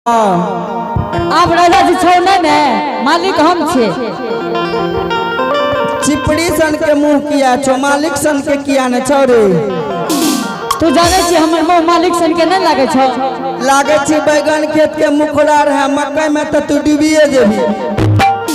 आप राजा जी छो ने मालिक हम छे। चिपड़ी सन के मुंह किया छो मालिक सन के किया न छो रे। तू जाने छी हमर मुंह मालिक सन के न लागे छो। लागे छी बैगन खेत के मुखड़ा रहे मकई में तो तू डूबिए जेबी।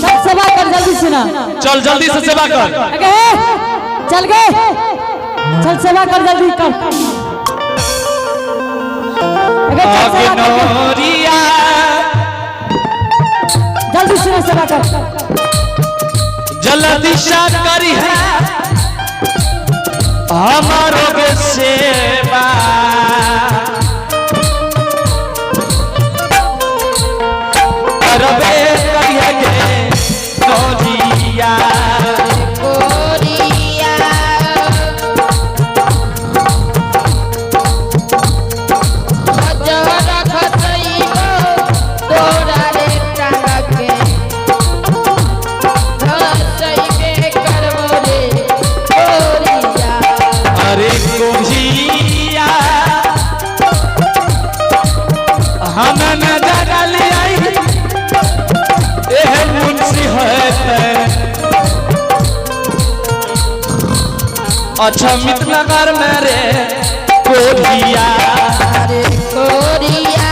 सब सेवा कर जल्दी से ना। चल जल्दी से सेवा कर। अगे चल गए चल सेवा कर जल्दी कर। जल्दी से सेवा कर। जल्दी से करी है हमारो के सेवा। रबे करी है नौरिया अच्छा मितनगर में रे कोरिया रे कोरिया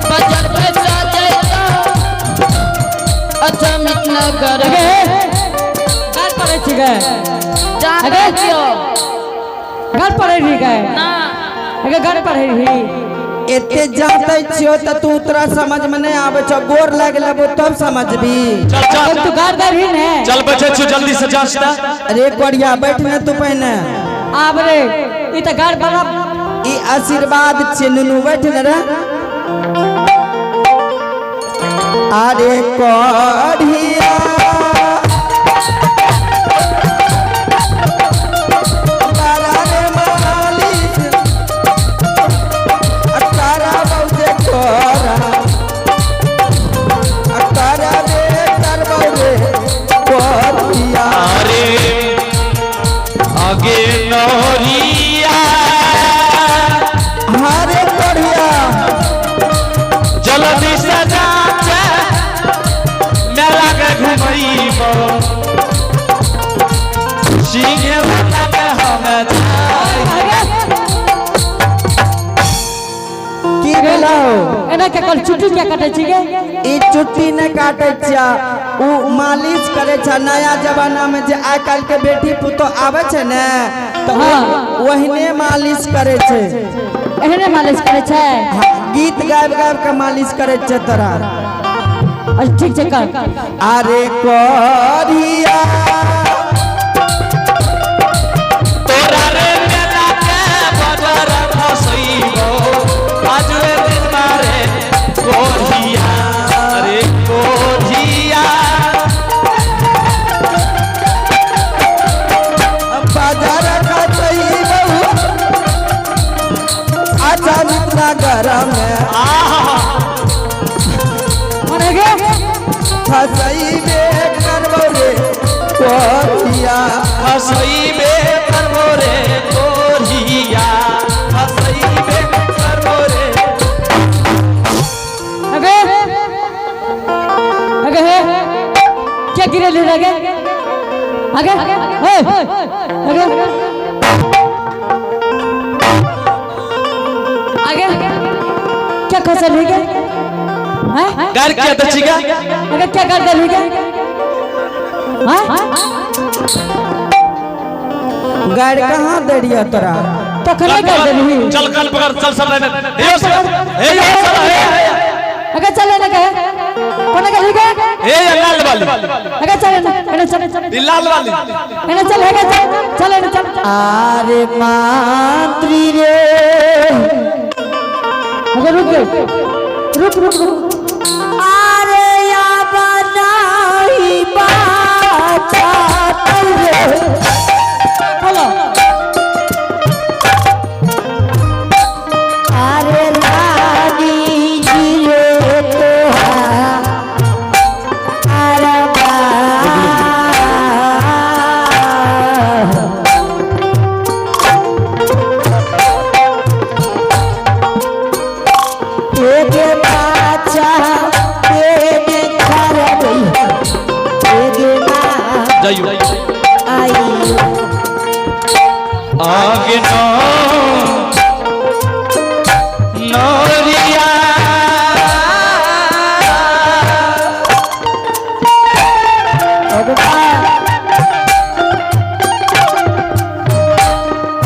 बाजार पे सजे तो अच्छा मितनगर घर पड़े छी गए जाने दियो घर पड़े रही गए ना अगे घर पड़े रही एते जानते छियो त तू तोरा समझ में नहीं आवे छ गोर लाग लेबो तब समझबी। चल चल तू घर कर ही ने चल बैठे छु जल्दी से जांचता। अरे कोड़िया बैठ ने तू पहने आब रे ई त घर बड़ा ई आशीर्वाद छे नुनु बैठ ने रे। अरे कोड़िया एना के कल चुट्टी क्या काटे छी गे ई चुट्टी न काटे छ उ मालिश करे छ। नया जमाना में जे आइ काल के बेटी पुतो आवे छ ने तो वहिने मालिश करे छ। एहने मालिश करे छै गीत गाब गाब के मालिश करे छ तोरा। अच्छा ठीक छै कर। अरे कोरिया तोरा रे मेला के बाजार फसइबो आज रे दिन मारे कोरिया अरे कोरिया बाजार फसइबो आजा इतना गरम है मने गे फसइबे करबो रे कोरिया फसइबे करबो रे कोरिया फसइबे करबो रे। अगे अगे क्या गिरे ले लगे आगे ए आगे आगे क्या खसल है क्या हैं घर क्या दचिगा अगे क्या कर दे है हैं गाड़ कहाँ दे दिया तोरा तो खले कर दे चल कल पकड़ चल सब रहने ए सब अगे चले ना कहे कोने का लिखे ए लाल वाली अगे चले ना अगे चले लाल वाली अगे चल है चले ना चल। अरे मातृ रे अगे रुक रुक अरे या बनाई बाचा रे बोलो अरे रानी जी रे तो अरे आगे नौरिया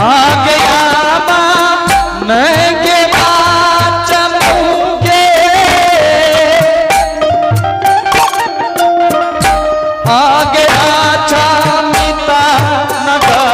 आगे आमा महंगे चमूंगे आगे आचा मिता नगा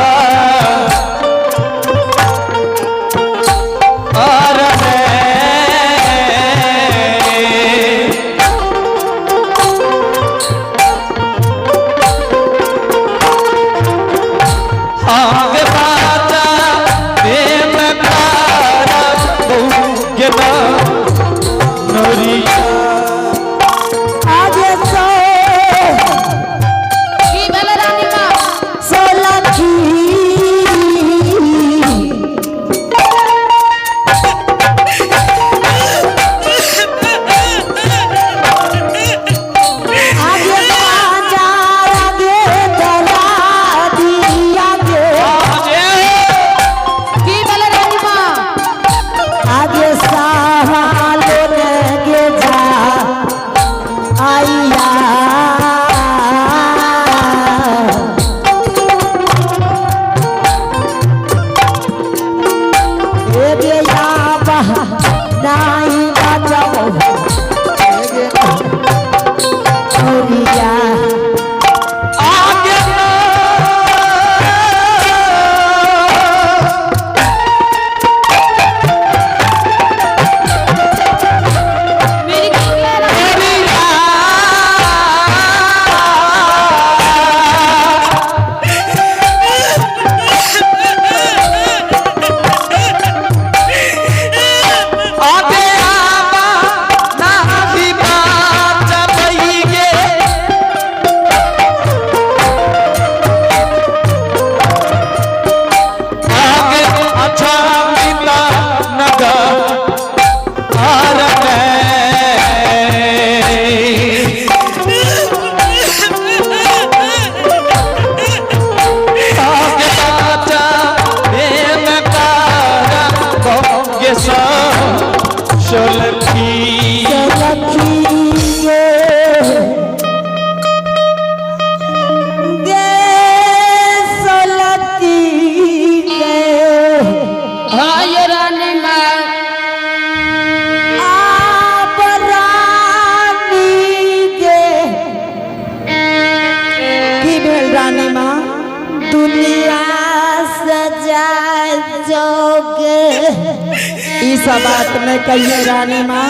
सब बात नहीं कहिए रानी माँ।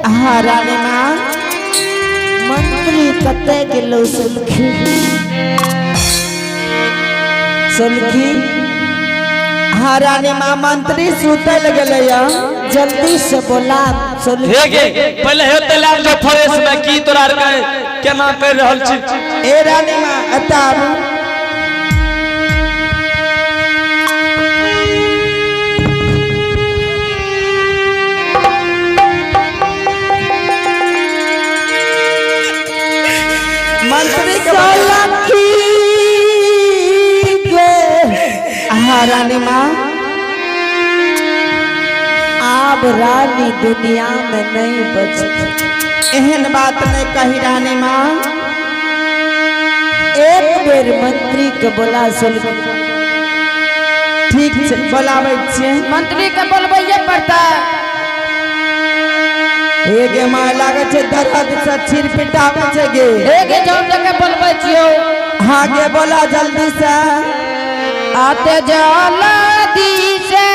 हाँ रानी माँ, मंत्री कते गिलो सुलखी सुलखी। हाँ रानी माँ, मंत्री सुते लगले या, जल्दी से बोला सुलखी। पहले होते लाल जो फरेस में की तोरा केना कर रहल छी। ए रानी माँ अताब मंत्री के हाँ रानी माँ, अब रानी दुनिया में नहीं बचती। एहन बात नहीं कही रानी माँ, एक बेर मंत्री के बोला सुन। ठीक है बोलावे छे, मंत्री के बोलबैये पड़ता। हे गे माँ लागे छे दर्द से सिर पिटावे छे गे। हे गे जाओ जके बोलबै छियो। हाँ गे बोला जल्दी से। आते जल्दी से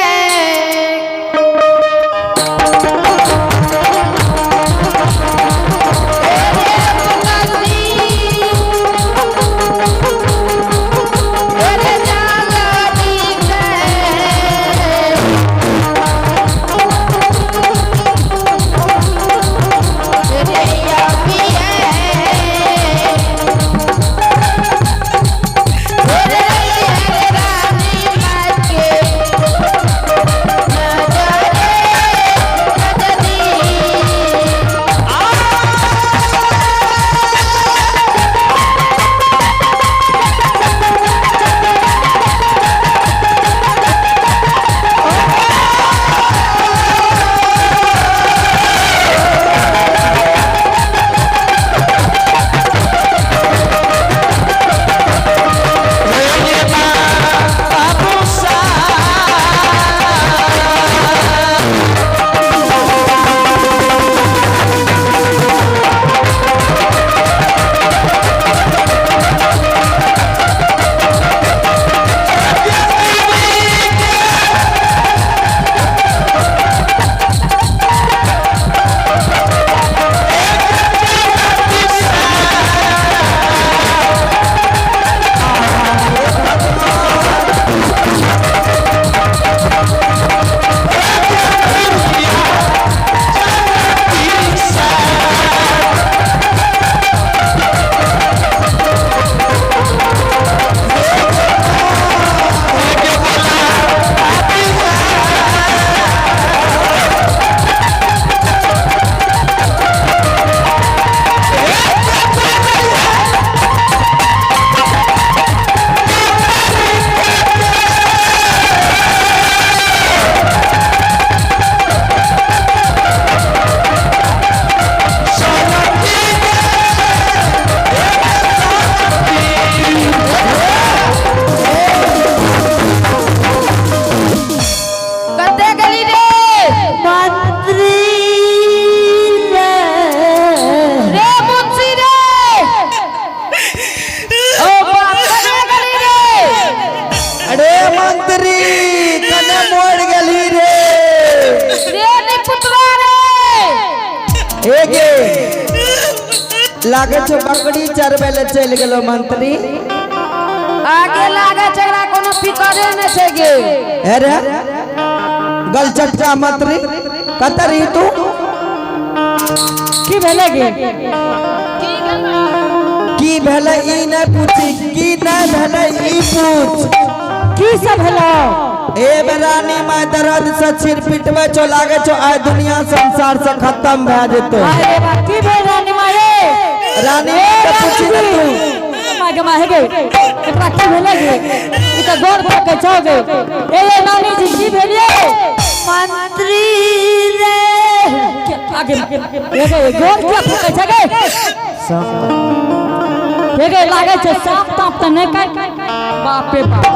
लागे छो बकरी चरबे ले चल गेलो मंत्री। आगे लागे चला कोनो फिकरे न छै गे। अरे गल चटका मंत्री कतरी तू की भेले गे? की भेले ई न पूछी, की न भेले ई पूछ। की सब भेलो? ए बेरानी माय दर्द से सिर पिटवे छो, लागे छो आय दुनिया संसार से खत्म भ जेतो। अरे बा की भेल रानी माये? रानी के पूछी न तू मागे माहे गे एकरा की भेले गे? ई त गोर पके छौ गे। ए नानी जी की भेलिए? मंत्री रे आगे ये गे गोर क्या पके छ गे? ये गे लागे छ साफ ताप त नहीं काट। बाप रे बाप।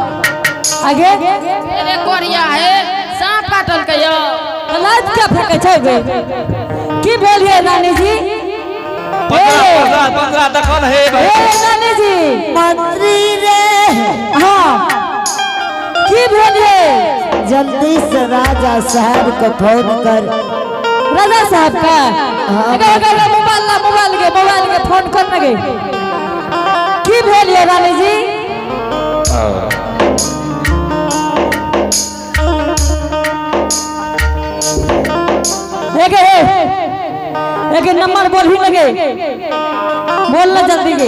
आगे तेरे कोरिया है सांप काटल के यो। लाज क्या फेंके छै गे? की भेलिए नानी जी? पंद्रह दखल है भाई। ए नानी जी मंत्री रे हाँ की भेलिए? जल्दी से राजा साहब को फोन कर। राजा साहब का अगर मोबाइल के फोन कर लगे। की भेलिए रानी जी? एक नंबर बोल ही लगे, बोलना जल्दी के।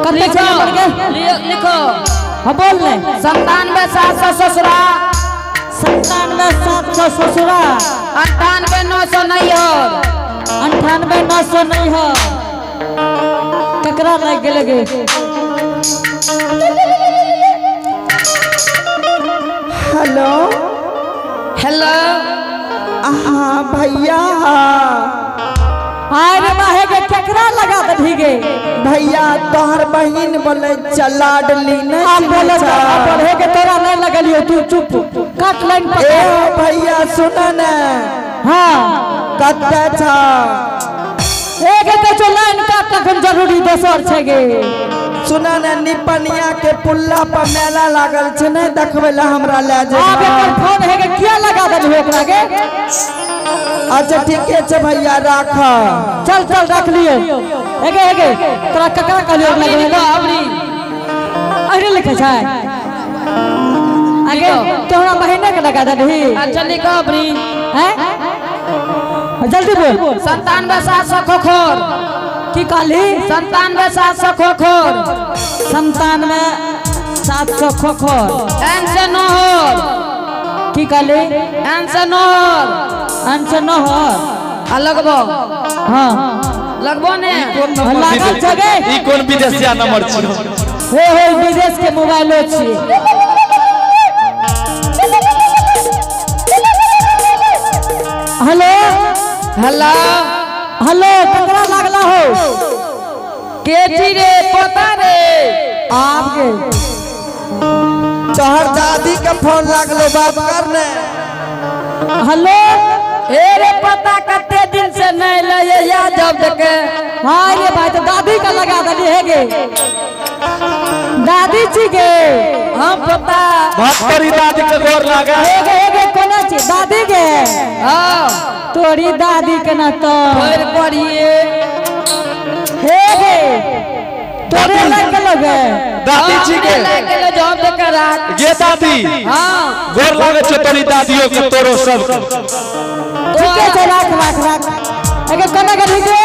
कते नंबर के लिखो। हाँ बोल ले। 97,700 ससुरा, 97,700 ससुरा, 98,900 नैहर, 98,900 नहीं हो। ककरा लग गेल गे? हेलो हेलो हाँ भैया। अरे माहे के केकरा लगा दही गे? भैया तोहर बहिन बोले लाडली नहीं आप बोले पढ़े के तोरा नहीं लगलियो, तू चुप काट लाइन पर। ए भैया सुन न हाँ कत्ते छ एक के जो लाइन काट तखन जरूरी दोसर छै गे। सुन न निपनिया के पुल्ला पर मेला लागल छ, नहीं देखबे ला हमरा ले जे। आप एकर फोन है के किया लगा दही एकरा गे? अच्छा ठीक है भैया राख। चल चल रख लियो। एगे तोरा ककरा कहलियो लगेला? अरे लिखे छै आगे तोरा बहिने के लगा दही। अच्छा लिखो अबरी। हैं जल्दी बोल। 97,700 खोखोर। की कहली? 97,700 खोखोर। 97,700 खोखोर। एन से नोहर। की कहली? एन से नोहर। आंसर न हो। आ लगबो। हाँ लगबो ने। लागल छै गे। ई कोन विदेशिया नंबर छियो? हे विदेश के मोबाइलो छियै। हेलो हेलो हेलो ककरा लागला हो? केठी रे पता रे आपके तोहर दादी के फोन लागलो, बात कर ने। हेलो हे रे पता कते दिन से नहीं ले या जब देखे। हाँ ये भाई तो दादी का लगा दली है गे। दादी जी गे हम पता भक्तरी दादी के गोर लागे। हे कोना छी दादी गे? हाँ तोरी दादी के ना तो फिर पढ़िए। हे गे तोरे लग लगे दादी जी के लेके ले जब देखे रात। गे दादी हाँ गोर लागे छ तोरी दादियों के तोरो सब। ठीक है राख राख राख। एगे कोना गली गे?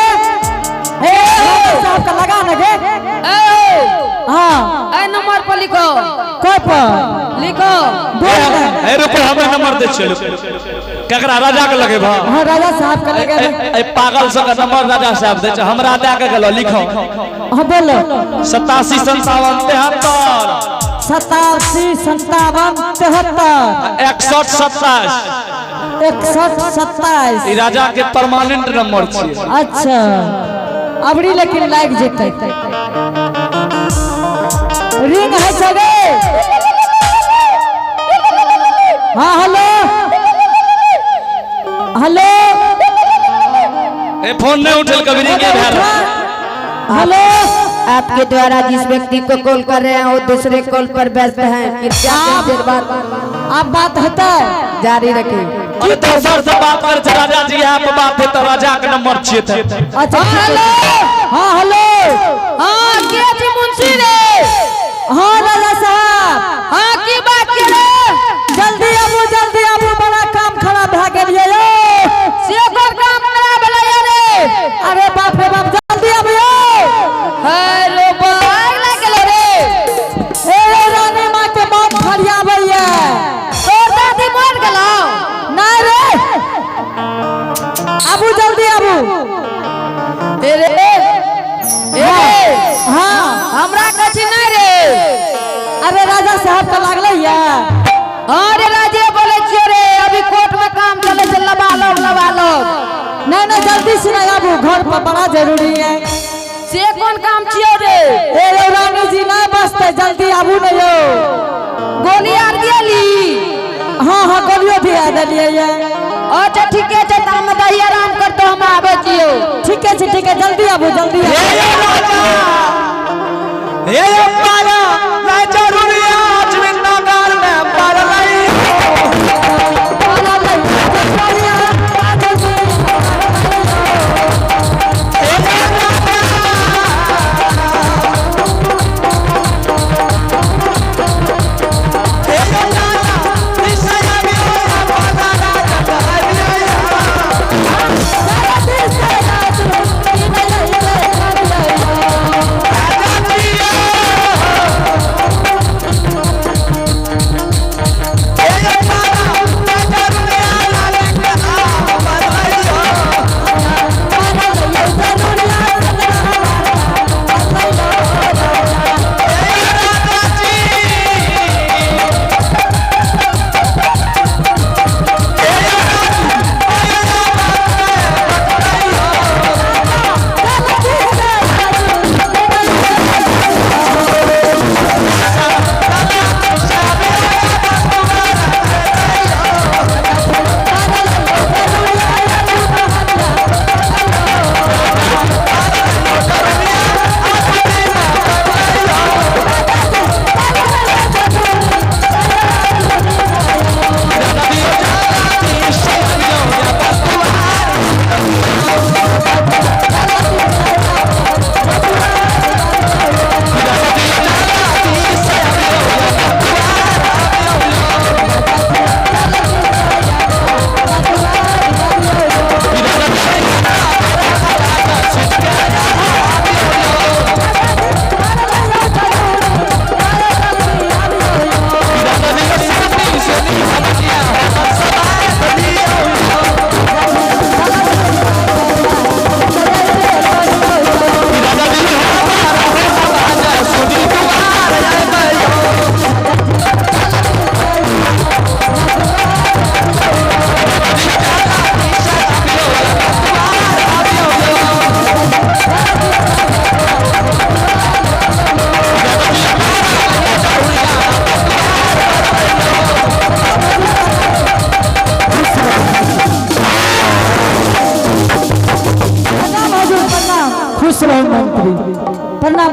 हे साहब का लगा ना गे। हाँ ए नंबर पर लिखो। कोई पर लिखो। बोल ना। ए रुपए हमरा नंबर दे छियो। ककरा राजा के लगे भा? हाँ राजा साहब का लगे। ए पागल सब का नंबर राजा साहब दे छ, हमरा दे के गेलो। लिखो हाँ बोलो। 87 57 73 87 57 73 61 27। 61 27। ई राजा के परमानेंट नंबर छियै। अच्छा अबरी लेकिन लाग जेतै। रिंग है छगे। हाँ हेलो हेलो ए फोन नहीं उठल कभी नहीं के भैर। हेलो आपके द्वारा जिस व्यक्ति को कॉल कर रहे हैं वो दूसरे कॉल पर व्यस्त हैं। कृपया कुछ देर बाद आप बात होता है जारी रखें। मने तो सर से बात कर छ राजा जी यहाँ पे बात है तो राजा के नंबर छिए थे अच्छा हेलो हाँ हेलो हाँ के जी मुंशी रे हाँ राजा साहब हाँ की बात के रे जल्दी आबू बड़ा काम खराब भ गेल ये से कोन काम खराब भेलै रे अरे बाप रे बाप जल्दी आबू हेलो बाग लागल रे ए रानी माँ के मौत फरियाबैया तोर दादी मर गेलौ नहीं रे आबू जल्दी आबू रे हाँ हमरा कछि नहीं रे अरे राजा साहब का लागल या अरे राजे बोले छियो रे अभी कोर्ट में काम चले से लबा लो नहीं जल्दी से आबू घर पर बड़ा जरूरी है से कौन काम छियो रे ए रानी जी नहीं बसते जल्दी आबू न यो गोली आर गेली हाँ गोलियों भी आ दिलिए ये अच्छा ठीक है ताम दही आराम कर तो हम आबे छियो ठीक है जल्दी आबू जल्दी हे पाया ना जरूरी आज नगर में पड़लै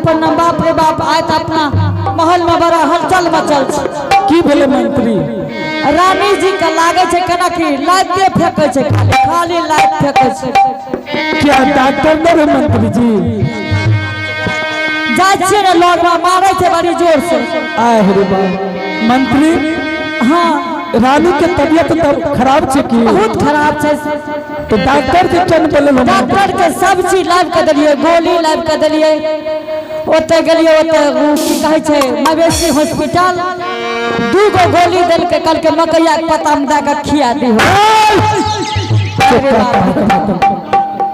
प्रणाम बाप रे बाप आय तो अपना महल में बड़ा हलचल मचल की भेले मंत्री रानी जी का लागे छे केना की लाइटे फेंकै छे खाली लाइट फेंकै छे क्या डॉक्टर ने मंत्री जी जाय छे ने लोगवा मारे छे बड़ी जोर से आए रे बा मंत्री हां रानी के तबीयत तो खराब छे की बहुत खराब छे तो डॉक्टर के केन बोले डॉक्टर के सब चीज लाइव कर दिलिए गोली लाइव कर दिलिए ओते गेलिए ओते की कहै छे मवेशी हॉस्पिटल 2 गो गोली देल के कल के मकैया के पत्ता में दे के खिया दी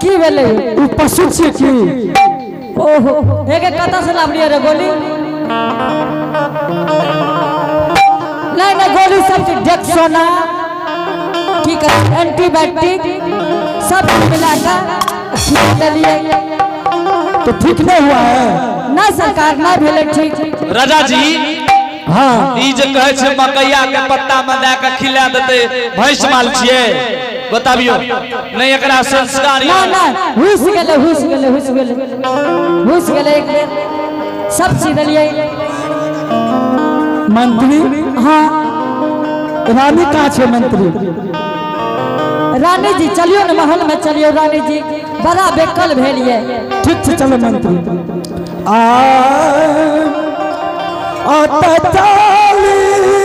की भेले उ पशु छे की ओहो एके कता से लावलिए रे गोली नहीं गोली सब चीज डेक्सोना की कर एंटीबायोटिक सब मिला कर खिया दिलिए तो ठीक नहीं हुआ है ना सरकार ना भेले ठीक राजा जी हाँ ई जे कहे छे मकैया के पत्ता में दे के खिला देते भैंस माल छिए बताबियो नहीं एकरा संस्कार ना ना हुस गेले एक बेर सब चीज दिलिए मंत्री हाँ रानी कहाँ छे मंत्री रानी जी चलियो न महल में चलियो रानी जी बड़ा बेकल भेलिए। ठीक से चलो मंत्री। आ आता चाली